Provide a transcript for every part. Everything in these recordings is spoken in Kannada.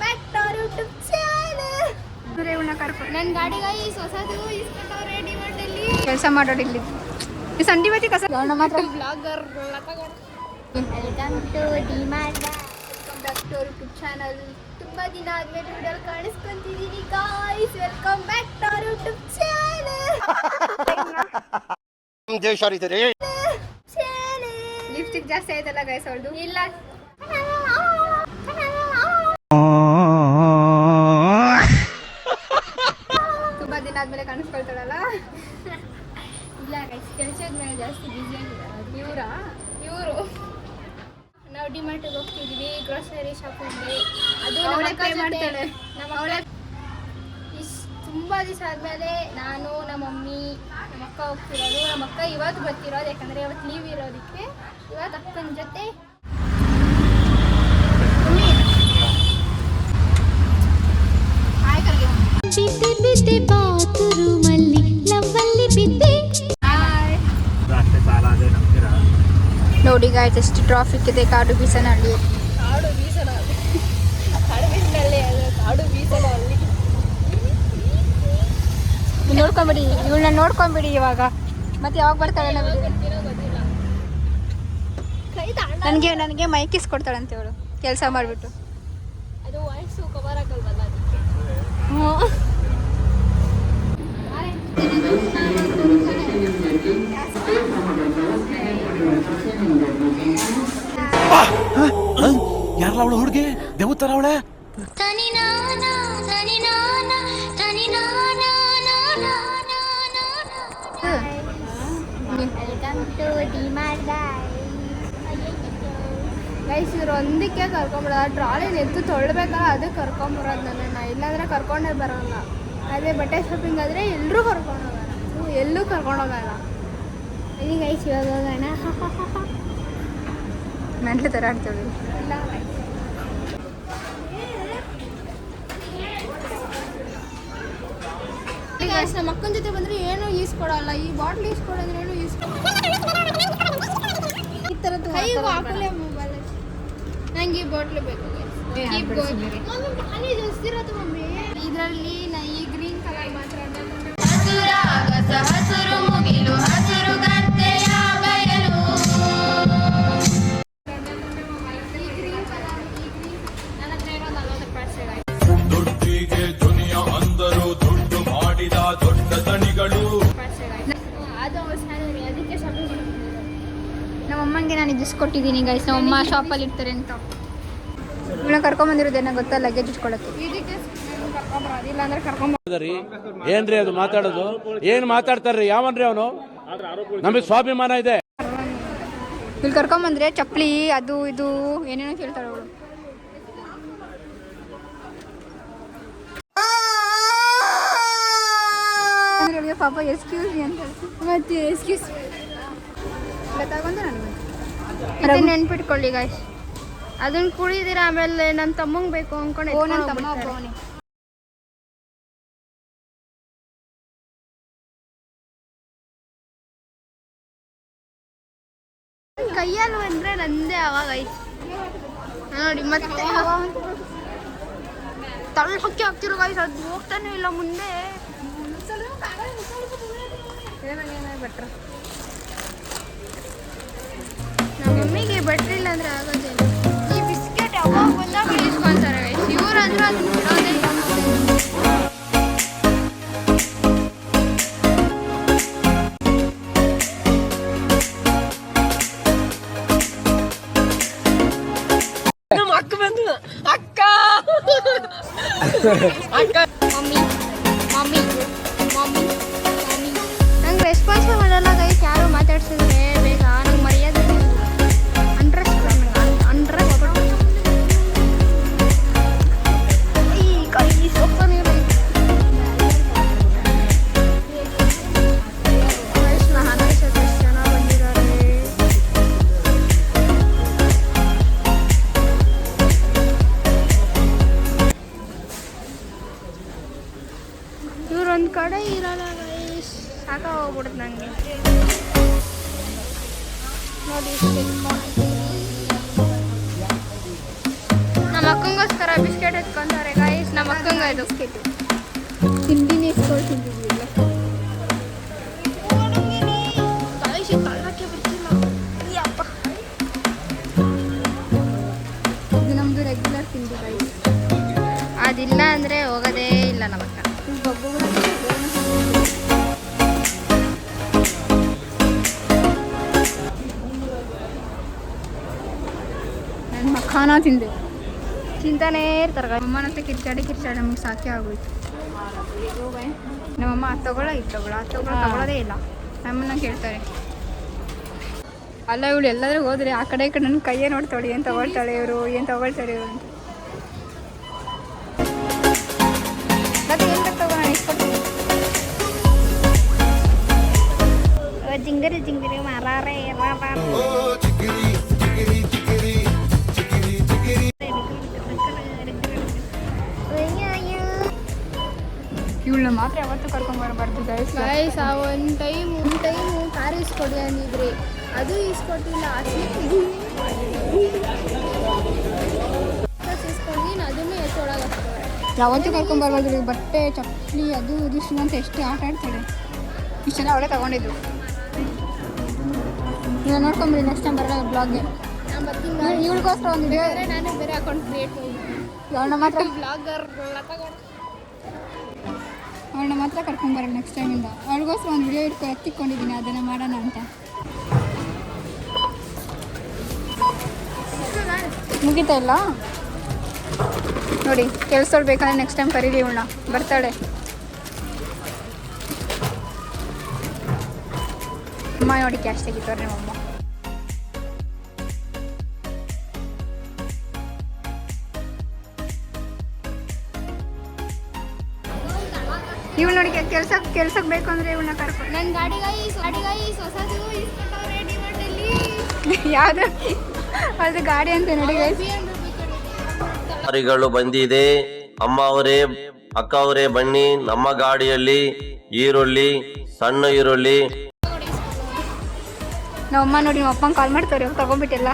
Back to our YouTube channel. ನನ್ನ ಗಾಡಿಗಾಗಿ ಹೊಸದು ಇಸ್ಕೊಂಡವ್ರೆ ಡಿಮಾರ್ಟ್ ಅಲ್ಲಿ ಕೆಲಸ ಮಾಡೋರು ಇಲ್ಲಿ ಈ ಸಂಡಿ ಬತ್ತಿ ಕಸ ಮಾತ್ರ blogger welcome to DMart welcome back to our YouTube channel. ತುಂಬಾ ದಿನ ಆದ್ಮೇಲೆ ವಿಡಿಯೋ ಕಾಣಿಸ್ಕೊಂತಿದ್ದೀನಿ guys. Welcome back to our YouTube channel. Lipstick ಜಾಸ್ತಿ ಆಯ್ತಲ್ಲ ಗೈಸ್ ಅವಳದು. ಇಲ್ಲ ತುಂಬಾ ದಿನ ಆದ್ಮೇಲೆ ಕಾಣಿಸ್ಕೊಳ್ತಾಳಲ್ಲ. ಇಲ್ಲ ಗೈಸ್ ಕೆಲಸದ ಮೇಲೆ ಜಾಸ್ತಿ ಬ್ಯುಸಿ ಆಗಿದ್ದಾರೆ ಇವರು. ನಾವು ಡಿಮಾರ್ಟಿಗೆ ಹೋಗ್ತಿದ್ದೀವಿ ಗ್ರೋಸರಿ ಶಾಪಿಂಗ್ಗೆ. ಅದು ಮಾಡ್ತಾಳೆ ತುಂಬ ದಿವಸ ಆದಮೇಲೆ ನಾನು ನಮ್ಮ ಮಮ್ಮಿ ನಮ್ಮ ಅಕ್ಕ ಹೋಗ್ತಿರೋದು. ನಮ್ಮ ಅಕ್ಕ ಇವತ್ತು ಬರ್ತಿರೋದು ಯಾಕಂದರೆ ಇವತ್ತು ಲೀವ್ ಇರೋದಕ್ಕೆ. ಇವತ್ತು ಅಕ್ಕನ ಜೊತೆ ನೋಡಿ ಗಾಯ್ಸ್ ಎಷ್ಟು ಟ್ರಾಫಿಕ್ ಇದೆ ಕಾಡು ಬೀಸನಹಳ್ಳಿ. ಕಾಡು ಬೀಸನಹಳ್ಳಿ ನೋಡ್ಕೊಂಬಿಡಿ ಇವಳನ್ನ ನೋಡ್ಕೊಂಬಿಡಿ ಇವಾಗ. ಮತ್ತೆ ಯಾವಾಗ ಬರ್ತಾಳೆ ನನಗೆ ಮೈಕ್ ಇಸ್ಕೊಡ್ತಾಳಂತೆ ಇವಳು ಕೆಲಸ ಮಾಡಿಬಿಟ್ಟು. ಅದು ವಾಯ್ಸು ಕವರ್ ಆಗಲ್ವಲ್ಲ ಅದಕ್ಕೆ. ಯಾರಲ್ಲ ಅವಳು ಹುಡುಗಿ ದೇವತರ ಅವಳೆ. ಗೈಸ್ ಇವ್ರು ಒಂದಕ್ಕೆ ಕರ್ಕೊಂಬಿಡೋದು. ಟ್ರಾಲಿನ ಎತ್ತು ತೊಳ್ಬೇಕಲ್ಲ ಅದಕ್ಕೆ ಕರ್ಕೊಂಬರೋದು ನನ್ನನ್ನು. ಇಲ್ಲಾಂದರೆ ಕರ್ಕೊಂಡೇ ಬರೋಲ್ಲ. ಅದೇ ಬಟ್ಟೆ ಶಾಪಿಂಗ್ ಆದರೆ ಎಲ್ಲರೂ ಎಲ್ಲೂ ಕರ್ಕೊಂಡೋಗಲ್ಲ. ಇಲ್ಲಿ ಗೈಸ್ ಇವಾಗ ಹೋಗೋಣ. ಮೆಂಟ್ಲು ಥರ ಆಡ್ತೇವೆ. ಇಲ್ಲ ಗೈಸ್ ನಮ್ಮ ಅಕ್ಕನ ಜೊತೆ ಬಂದರೆ ಏನೂ ಈಸ್ಕೊಡಲ್ಲ. ಈ ಬಾಟ್ಲ್ ಈಸ್ಕೊಡೋದ್ರೆ ಏನೂ ಈ ಥರದ್ದು ಹಾಕಲೇ ಮೊಬೈಲ್. ನಂಗೆ ಈ ಬಾಟ್ಲು ಬೇಕು. ಮಮ್ಮಿ ಇದರಲ್ಲಿ ನಾ ಈ ಗ್ರೀನ್ ಕಲರ್ ಮಾತ್ರ ನಮ್ಮಮ್ಮಂಗೆ ನಾನು ಇದಿಸ್ಕೊಟ್ಟಿದ್ದೀನಿ ಗೈಸ್. ನಮ್ಮಮ್ಮ ಶಾಪಲ್ಲಿ ಇರ್ತಾರೆ ಅಂತ ಇವನ್ನ ಕರ್ಕೊಂಬಂದಿರೋದೇನೋ ಗೊತ್ತಾ ಲಗೇಜ್ ಇಟ್ಕೊಳ್ಳೋಕ್ಕೆ. ಇಲ್ಲಾಂದ್ರೆ ಕರ್ಕೊಂಬರಿ. ಏನ್ರಿ ಅದು ಮಾತಾಡೋದು? ಏನ್ ಮಾತಾಡ್ತಾರ್ರಿ? ಯಾವನ್ರಿ ಅವನು? ನಮಗೆ ಸ್ವಾಭಿಮಾನ ಇದೆ. ಇಲ್ಲಿ ಕರ್ಕೊಂಬಂದ್ರೆ ಚಪ್ಪಲಿ ಅದು ಇದು ಏನೇನೋ ಕೇಳ್ತಾಳೆ ಅವಳು. ಪಾಪ ಎಕ್ಸ್ಕ್ಯೂಸ್ ಮಿ ಅಂತ ಮತ್ತೆ ಎಕ್ಸ್ಕ್ಯೂಸ್ ತಗೊಂಡು ನಾನು ನೆನ್ಪಿಟ್ಕೊಳ್ಳಿ ಗಾಯ್ಸ್. ಅದನ್ನ ಕುಡಿದಿರ ಆಮೇಲೆ ನನ್ನ ತಮ್ಮಂಗೆ ಬೇಕು ಅನ್ಕೊಂಡು ಕೈಯಲ್ಲಿ ಅಂದ್ರೆ ನಂದೇ ಅವಾಗ ಐತಿ ನೋಡಿ. ಮತ್ತೆ ತಳ್ಳ ಹಕ್ಕಿ ಹಾಕ್ತಿರೋ ಗಾಯ್ಸ್. ಅದು ಹೋಗ್ತಾನೆ ಇಲ್ಲ ಮುಂದೆ. ಭಟ್ರ ನಮ್ಮ ಮಮ್ಮಿಗೆ ಬಟ್ರಿಲ್ಲ ಅಂದ್ರೆ ಆಗೋದಿಲ್ಲ. ಈ ಬಿಸ್ಕೆಟ್ ಯಾವಾಗ ಬಂದಾಗ ಇಸ್ಕೊಂತಾರೆ ಗೈಸ್. ಇವ್ರು ಅಂದ್ರೆ ಅದನ್ನ ಬಿಡೋದೇ ಇಲ್ಲ. ನಮ್ಮ ಅಕ್ಕ ಬಂದು ಅಕ್ಕ ಮಮ್ಮಿ ಮಮ್ಮಿ ಮಮ್ಮಿ ನಂಗೆ ರೆಸ್ಪಾನ್ಸ್ ಮಾಡಲ್ಲ ಗೈಸ್. ಯಾರು ಮಾತಾಡ್ಸಿದ್ರೆ ಬೇಗ ನಂಗೆ ಮರ್ಯಾದೆ ಅಂಡ್ರೆಸ್ಟ್ ಈ ಕೈ ಸೊಪ್ಪನೇ ಚೆನ್ನಾಗಿ ಬಂದಿದ್ದಾರೆ. ಇವ್ರೊಂದು ಕಡೆ ಇರಲ್ಲ ಗೈಸ್. ಸಾಕಾಗೋಗ್ಬಿಡುತ್ತೆ ನನಗೆ ನೋಡಿ. ನಮ್ಮ ಅಕ್ಕಂಗೋಸ್ಕರ ಬಿಸ್ಕೆಟ್ ಎತ್ಕೊಂತಾರೆ ಗಾಯ್ಸ್. ನಮ್ಮ ಅಕ್ಕಂಗ ಇದು ತಿಂಡಿನೇ ಇಸ್ಕೊಳ್ತಿದ್ದಿಲ್ಲ. ಇದು ನಮ್ದು ರೆಗ್ಯುಲರ್ ತಿಂಡಿ ಗಾಯ್ಸ್. ಅದಿಲ್ಲ ಅಂದ್ರೆ ಹೋಗೋದೇ ಇಲ್ಲ ನಮ್ಮ ಅಕ್ಕ. ನನ್ನ ಮಖಾನ ತಿಂದೆ ತಿಂತಾನೇ ಇರ್ತಾರೆ. ಅಮ್ಮನ ಹತ್ರ ಕಿರ್ಚಾಡಿ ನಮಗೆ ಸಾಕೇ ಆಗೋಯ್ತು. ನಮ್ಮಮ್ಮ ಅದು ತಗೊಳ್ಳೋ ಇದು ತಗೊಳ್ಳೋದೇ ಇಲ್ಲ. ನಮ್ಮನ್ನ ಕೇಳ್ತಾರೆ. ಅಲ್ಲ ಇವಳು ಎಲ್ಲಾದ್ರೂ ಹೋದ್ರೆ ಆ ಕಡೆ ಈ ಕಡೆ ನನ್ನ ಕೈಯೇ ನೋಡ್ತಾಳೆ, ಏನು ತಗೊಳ್ತಾಳೆ ಇವರು ಅಂತ. ಮತ್ತೆ ಏನು ತಗೋ, ನಾನು ಇಸ್ಕೊಡ್ತೀನಿ. ಜಿಂಗರಿ ಮಾರಾರೆ ಇವಳನ್ನ ಮಾತ್ರ ಯಾವತ್ತೂ ಕರ್ಕೊಂಡ್ಬರಬಾರ್ದು ಗೈಸ್. ಒಂದು ಟೈಮು ಕಾರ್ ಇಸ್ಕೊಡಿ ಅಂದಿದ್ರಿ, ಅದು ಇಸ್ಕೊಟ್ಟಿಲ್ಲ. ಇಸ್ಕೊಂಡು ಅದನ್ನೇ ಎತ್ತೊಳಗೆ ಹಾಕ್ತಾರೆ. ಯಾವತ್ತೂ ಕರ್ಕೊಂಡ್ಬರ್ಬಾರ್ದು. ಬಟ್ಟೆ ಚಪ್ಪಲಿ ಅದು ಇದು ಅಂತ ಎಷ್ಟು ಆಟ ಆಡ್ತಾಳೆ. ಇಷ್ಟೆಲ್ಲ ಅವಳೇ ತಗೊಂಡಿದ್ದು. ನೀವು ನೋಡ್ಕೊಂಬಿಡಿ ನೆಕ್ಸ್ಟ್ ಟೈಮ್ ಬರಲ್ಲ ಬ್ಲಾಗ್ಗೆ. ನಾನು ಬರ್ತೀನಿ. ಇವಳಿಗೋಸ್ಕರ ಒಂದು ವಿಡಿಯೋ ನಾನೇ ಬೇರೆ ಅಕೌಂಟ್ ಕ್ರಿಯೇಟ್ ಅವಳನ್ನ ಮಾತ್ರ ಬ್ಲಾಗರ್ ಅವಳನ್ನ ಮಾತ್ರ ಕರ್ಕೊಂಬರಲ್ಲ ನೆಕ್ಸ್ಟ್ ಟೈಮಿಂದ. ಅವಳಿಗೋಸ್ಕರ ಒಂದು ವಿಡಿಯೋ ಎತ್ತಿಕೊಂಡಿದ್ದೀನಿ, ಅದನ್ನು ಮಾಡೋಣ ಅಂತ. ಮುಗಿತಾ ಇಲ್ಲ ನೋಡಿ. ಕೆಲ್ಸದವ್ಳು ಬೇಕಂದ್ರೆ ನೆಕ್ಸ್ಟ್ ಟೈಮ್ ಕರೀರಿ ಇವಳನ್ನ, ಬರ್ತಾಳೆ. ಅಮ್ಮ ನೋಡಿ ಕ್ಯಾಶ್ ತೆಗಿತಾರೆ ನಮ್ಮಮ್ಮ. ಇವಳು ನೋಡಿ ಕೆಲ್ಸಕ್ಕೆ ಬೇಕು ಅಂದರೆ ಇವಳನ್ನ ಕರ್ಕೊಂಡು. ನನ್ನ ಗಾಡಿಗಾಯಿ ಹೊಸದು ಇಸ್ಕೊಂಡವ್ರೆ ಡಿಮಾರ್ಟಲ್ಲಿ. ಯಾವುದು ಅದು ಗಾಡಿ ಅಂತ ನೋಡಿ ಗೈಸ್. ಗಾಡಿಗಳು ಬಂದಿದೆ. ಅಮ್ಮ ಅವರೇ ಅಕ್ಕ ಅವರೇ ಬನ್ನಿ, ನಮ್ಮ ಗಾಡಿಯಲ್ಲಿ ಈರುಳ್ಳಿ, ಸಣ್ಣ ಈರುಳ್ಳಿ. ನಮ್ಮಮ್ಮ ನೋಡಿ ನಮ್ಮ ಅಪ್ಪಂಗೆ ಕಾಲ್ ಮಾಡ್ತಾರೆ, ತಗೊಂಡ್ಬಿಟ್ಟೆಲ್ಲ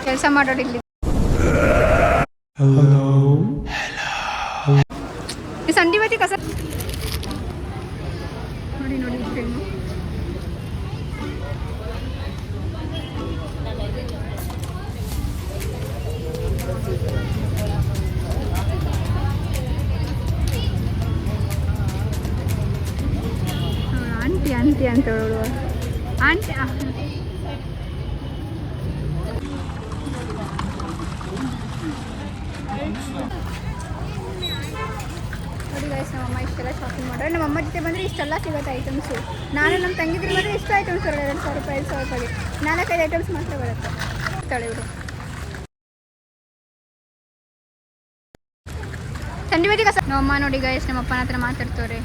ಕೆಲಸ ಮಾಡೋದು ಇಲ್ಲಿ. ಈ ಸಂಡಿ ಬತ್ತಿ ಕಸ ನೋಡಿ ಫ್ರೆಂಡು. ಆಂಟಿ ಅಂತ ಹೇಳೋಳು. ಆಂಟಿ ನೋಡಿ ಗೈಸ್, ನಮ್ಮಮ್ಮ ಇಷ್ಟೆಲ್ಲ ಶಾಪಿಂಗ್ ಮಾಡ್ರೆ. ನಮ್ಮಮ್ಮ ಜೊತೆ ಬಂದರೆ ಇಷ್ಟೆಲ್ಲ ಸಿಗುತ್ತೆ ಐಟಮ್ಸು. ನಾನು ನಮ್ಮ ತಂಗಿದ್ರೆ ಬಂದರೆ ಎಷ್ಟು ಐಟಮ್ಸ್ ಬರೋದು? 2,000 ರೂಪಾಯಿಗೆ 4-5 ಐಟಮ್ಸ್ ಮಾತ್ರ ಬರುತ್ತೆ. ಇವರು ಸಂಡಿ ಬದಿ ಕಸ. ನಮ್ಮಮ್ಮ ನೋಡಿ ಗೈಸ್ ನಮ್ಮ ಅಪ್ಪನ ಹತ್ರ ಮಾತಾಡ್ತವ್ರೆ.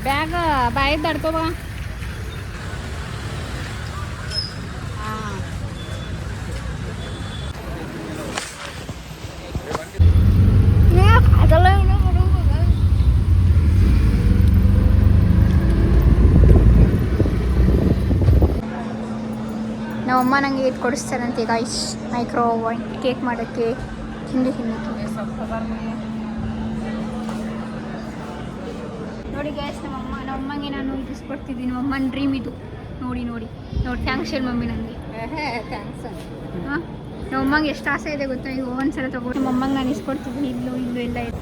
ಬ್ಯಾಗ ಬಾಯಿದ್ದು ಆಡ್ಕೋಬಾ. ಅದೆಲ್ಲ ನಮ್ಮಮ್ಮ ನನಗೆ ಇದು ಕೊಡಿಸ್ತಾರಂತೆ ಗೈಸ್, ಮೈಕ್ರೋ ಓವನ್ ಕೇಕ್ ಮಾಡೋಕ್ಕೆ, ತಿಂಡಿ ತಿನ್ನೋಕ್ಕೆ. ನೋಡಿ ಗೈಸ್, ನಮ್ಮಮ್ಮಗೆ ನಾನು ಇದಿಸ್ಕೊಡ್ತಿದ್ದೀನಿ. ನಮ್ಮಮ್ಮನ ಡ್ರೀಮ್ ಇದು. ನೋಡಿ ಥ್ಯಾಂಕ್ಸ್ ಹೇಳಿ ಮಮ್ಮಿ ನನಗೆ. ಥ್ಯಾಂಕ್ಸ್. ಹಾಂ, ನಮ್ಮಮ್ಮಗೆ ಎಷ್ಟು ಆಸೆ ಇದೆ ಗೊತ್ತಾ, ಈಗ ಓವನ್ ಸಲ ತೊಗೊಂಡು ನಮ್ಮಮ್ಮಗೆ ನಾನು ಇಸ್ಕೊಡ್ತಿದ್ದೀನಿ. ಇಲ್ಲೂ ಎಲ್ಲ ಇದೆ.